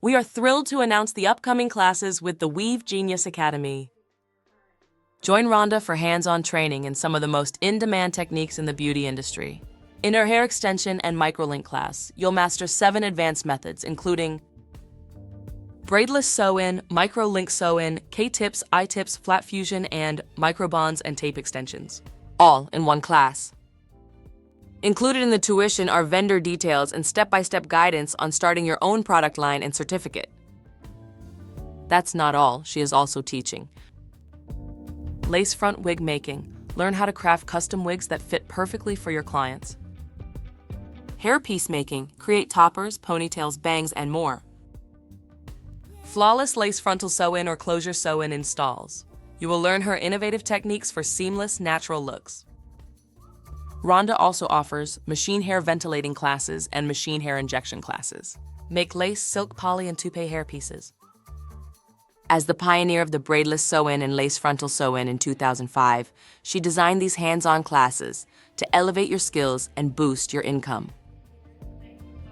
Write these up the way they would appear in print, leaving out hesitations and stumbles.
We are thrilled to announce the upcoming classes with the WeaveGenius Academy. Join Rhonda for hands-on training in some of the most in-demand techniques in the beauty industry. In her hair extension and microlink class, you'll master 7 advanced methods, including braidless sew-in, micro-link sew-in, K-tips, I-tips, flat fusion, and microbonds and tape extensions, all in one class. Included in the tuition are vendor details and step-by-step guidance on starting your own product line and certificate. That's not all, she is also teaching lace front wig making. Learn how to craft custom wigs that fit perfectly for your clients. Hairpiece making. Create toppers, ponytails, bangs, and more. Flawless lace frontal sew-in or closure sew-in installs. You will learn her innovative techniques for seamless, natural looks. Rhonda also offers machine hair ventilating classes and machine hair injection classes. Make lace, silk, poly, and toupee hair pieces. As the pioneer of the braidless sew-in and lace frontal sew-in in 2005, she designed these hands-on classes to elevate your skills and boost your income.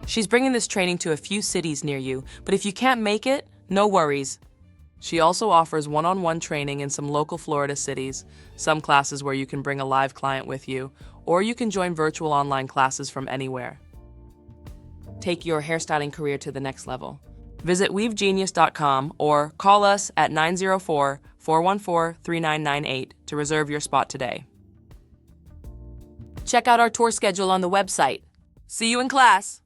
She's bringing this training to a few cities near you, but if you can't make it, no worries. She also offers one-on-one training in some local Florida cities, some classes where you can bring a live client with you, or you can join virtual online classes from anywhere. Take your hairstyling career to the next level. Visit WeaveGenius.com or call us at 904-414-3998 to reserve your spot today. Check out our tour schedule on the website. See you in class!